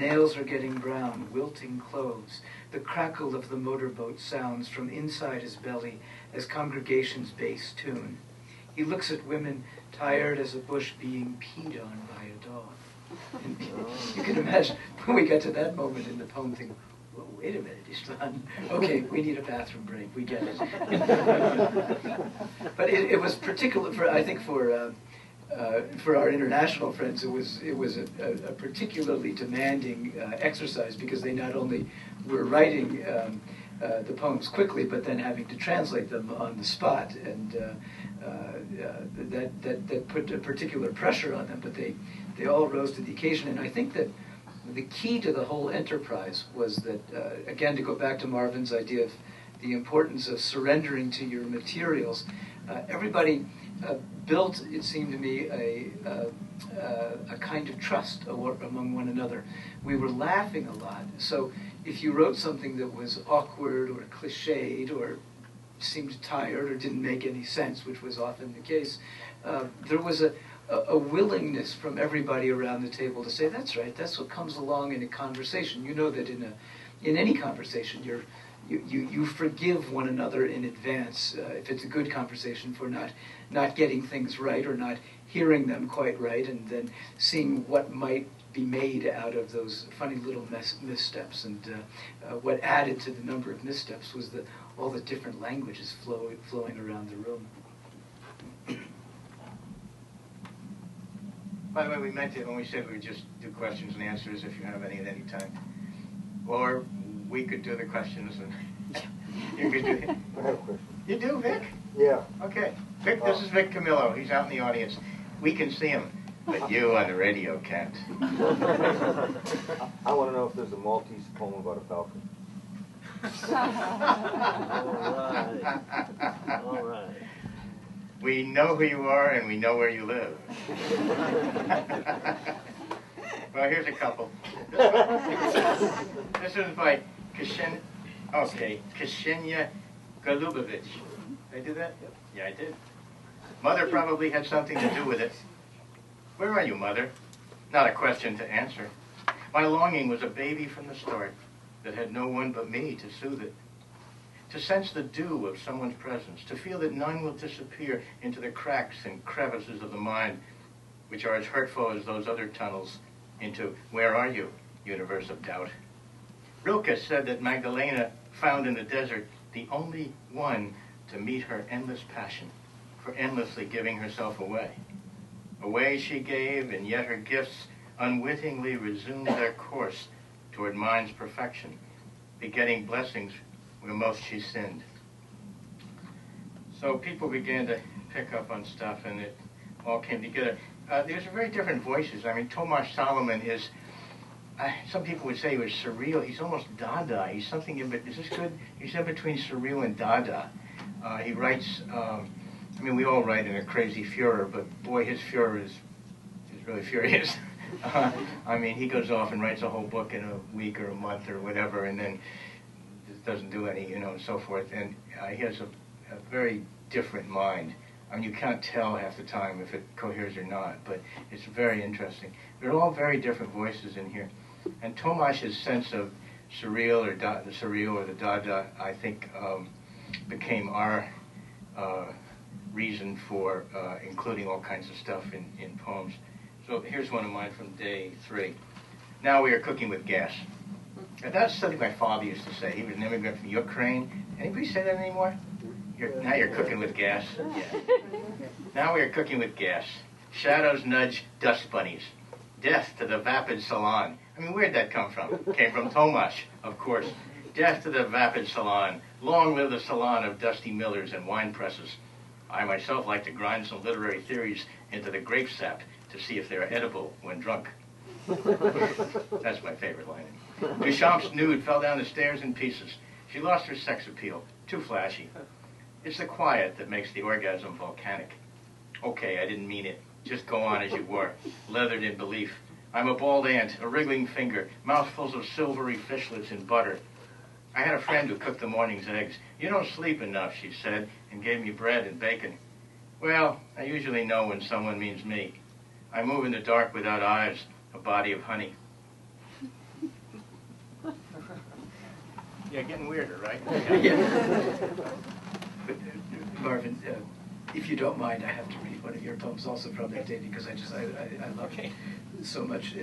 Nails are getting brown, wilting clothes. The crackle of the motorboat sounds from inside his belly as congregations bass tune. He looks at women tired as a bush being peed on by a dog. And you can imagine when we got to that moment in the poem, thinking, well, wait a minute, Istvan. Okay, we need a bathroom break. We get it. But it was particular for, I think, for our international friends. It was a particularly demanding exercise because they not only were writing the poems quickly, but then having to translate them on the spot, and that put a particular pressure on them. But they all rose to the occasion, and I think that the key to the whole enterprise was that, again, to go back to Marvin's idea of the importance of surrendering to your materials, everybody built, it seemed to me, a kind of trust among one another. We were laughing a lot, so if you wrote something that was awkward or cliched or seemed tired or didn't make any sense, which was often the case, there was a willingness from everybody around the table to say, that's right, that's what comes along in a conversation. You know that in any conversation, you forgive one another in advance, if it's a good conversation, for not getting things right or not hearing them quite right, and then seeing what might be made out of those funny little missteps. And what added to the number of missteps was all the different languages flowing around the room. By the way, we meant it when we said we would just do questions and answers if you have any at any time. Or we could do the questions and you could do it. I have a question. You do, Vic? Yeah. Okay. Vic, this is Vic Camillo. He's out in the audience. We can see him, but you on the radio can't. I want to know if there's a Maltese poem about a falcon. All right. We know who you are and we know where you live. Well, here's a couple. This one's by Ksenia Golubovich. Did I do that? Yep. Yeah, I did. Mother probably had something to do with it. Where are you, Mother? Not a question to answer. My longing was a baby from the start that had no one but me to soothe it. To sense the dew of someone's presence, to feel that none will disappear into the cracks and crevices of the mind, which are as hurtful as those other tunnels into where are you, universe of doubt. Rilke said that Magdalena found in the desert the only one to meet her endless passion for endlessly giving herself away. Away she gave, and yet her gifts unwittingly resumed their course toward mind's perfection, begetting blessings where most she sinned. So people began to pick up on stuff, and it all came together. There's very different voices. I mean, Tomaz Salumun is, some people would say he was surreal. He's almost Dada. He's something in, is this good? He's in between surreal and Dada. He writes, I mean, we all write in a crazy furor, but boy, his furor is really furious. I mean, he goes off and writes a whole book in a week or a month or whatever, and then doesn't do any, and so forth. And he has a very different mind. I mean, you can't tell half the time if it coheres or not, but it's very interesting. They're all very different voices in here. And Tomaz's sense of surreal or the surreal or the Dada, I think, became our reason for including all kinds of stuff in poems. So here's one of mine from day 3. Now we are cooking with gas. Now, that's something my father used to say. He was an immigrant from Ukraine. Anybody say that anymore? Now you're cooking with gas. Yeah. Now we are cooking with gas. Shadows nudge dust bunnies. Death to the vapid salon. I mean, where'd that come from? Came from Tomaz, of course. Death to the vapid salon. Long live the salon of dusty millers and wine presses. I myself like to grind some literary theories into the grape sap to see if they're edible when drunk. That's my favorite line. Duchamp's nude fell down the stairs in pieces. She lost her sex appeal. Too flashy. It's the quiet that makes the orgasm volcanic. Okay, I didn't mean it. Just go on as you were, leathered in belief. I'm a bald ant, a wriggling finger, mouthfuls of silvery fishlets in butter. I had a friend who cooked the morning's eggs. You don't sleep enough, she said, and gave me bread and bacon. Well, I usually know when someone means me. I move in the dark without eyes, a body of honey. Yeah, getting weirder, right? Yeah. But Marvin, if you don't mind, I have to read one of your poems also from that day because I love it so much.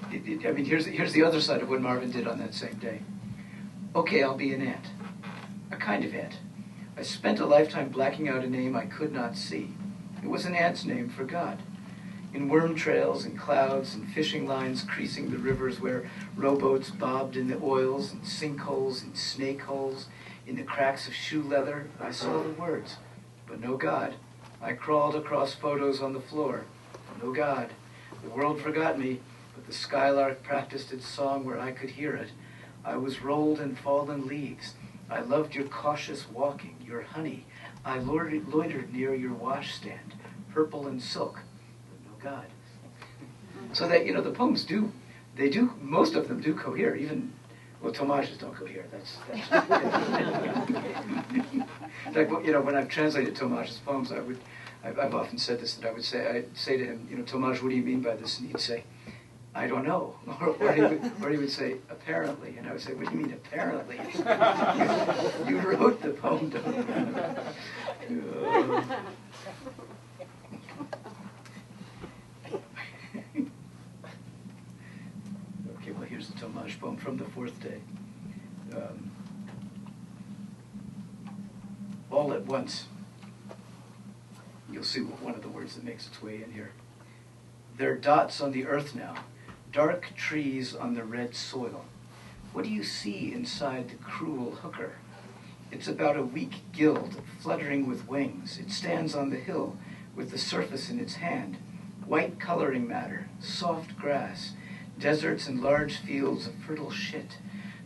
I mean, here's the other side of what Marvin did on that same day. Okay, I'll be an ant, a kind of ant. I spent a lifetime blacking out a name I could not see. It was an ant's name for God. In worm trails and clouds and fishing lines creasing the rivers where rowboats bobbed in the oils and sinkholes and snake holes, in the cracks of shoe leather, I saw the words, but no God. I crawled across photos on the floor. No God. The world forgot me, but the skylark practiced its song where I could hear it. I was rolled in fallen leaves. I loved your cautious walking, your honey. I loitered near your washstand, purple and silk, but no God. So that, the poems most of them do cohere, even, well, Tomaz's don't cohere, that's like, when I've translated Tomaz's poems, I've often said this, that I'd say to him, Tomaz, what do you mean by this? And he'd say, I don't know. Or he would say, apparently. And I would say, what do you mean, apparently? You wrote the poem, don't you? Okay, well, here's the Tomaz poem from the fourth day. All at once. You'll see one of the words that makes its way in here. There are dots on the earth now. Dark trees on the red soil. What do you see inside the cruel hooker? It's about a weak guild fluttering with wings. It stands on the hill with the surface in its hand. White coloring matter, soft grass, deserts and large fields of fertile shit.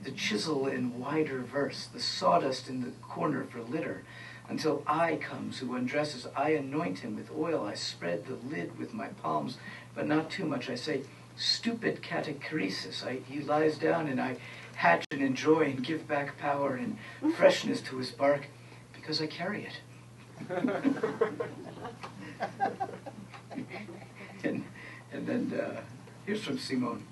The chisel in wider verse, the sawdust in the corner for litter. Until I comes who undresses, I anoint him with oil. I spread the lid with my palms, but not too much. I say, stupid catecheresis. He lies down and I hatch and enjoy and give back power and freshness to his bark because I carry it. and then here's from Simone.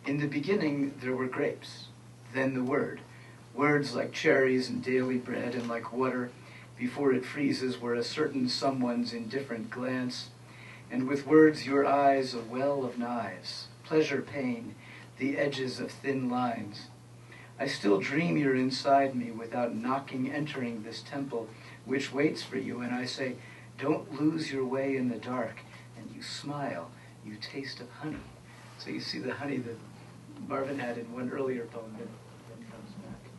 In the beginning there were grapes, then the word. Words like cherries and daily bread and like water before it freezes were a certain someone's indifferent glance. And with words, your eyes, a well of knives, pleasure, pain, the edges of thin lines. I still dream you're inside me without knocking, entering this temple which waits for you. And I say, don't lose your way in the dark. And you smile, you taste of honey. So you see the honey that Marvin had in one earlier poem that then comes back.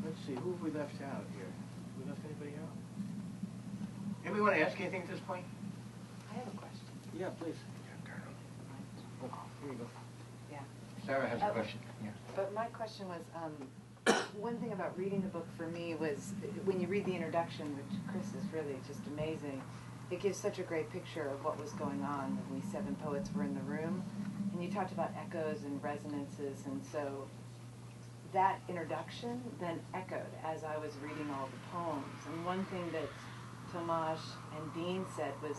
Let's see, who have we left out here? Have we left anybody out? Anybody want to ask anything at this point? I have a question. Yeah, please. Oh, here you go. Yeah. Sarah has a question. Yeah. But my question was, one thing about reading the book for me was when you read the introduction, which Chris is really just amazing, it gives such a great picture of what was going on when we seven poets were in the room. And you talked about echoes and resonances, and so that introduction then echoed as I was reading all the poems. And one thing that Tomaz and Dean said was,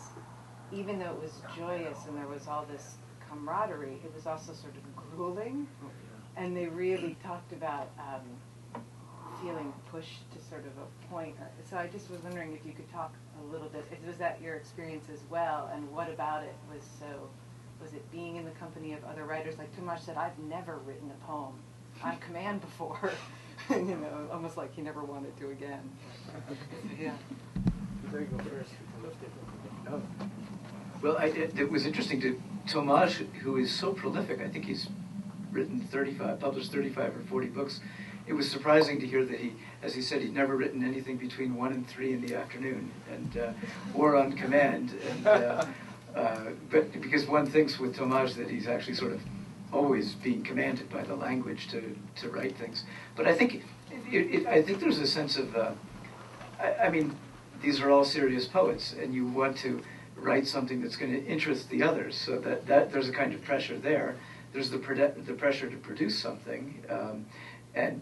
even though it was joyous and there was all this camaraderie, it was also sort of grueling. And they really talked about feeling pushed to sort of a point. So I just was wondering if you could talk a little bit. Was that your experience as well? And what about it was so? Was it being in the company of other writers? Like Tomaz said, I've never written a poem on command before. Almost like he never wanted to again. Yeah. There you go first. Oh. Well, it was interesting to Tomaz, who is so prolific. I think he's published 35 or 40 books. It was surprising to hear that he, as he said, he'd never written anything between 1 and 3 in the afternoon, and or on command. And but because one thinks with Tomaz that he's actually sort of always being commanded by the language to write things. But I think I think there's a sense of I mean, these are all serious poets, and you want to write something that's going to interest the others, so that there's a kind of pressure there. There's the pressure to produce something, and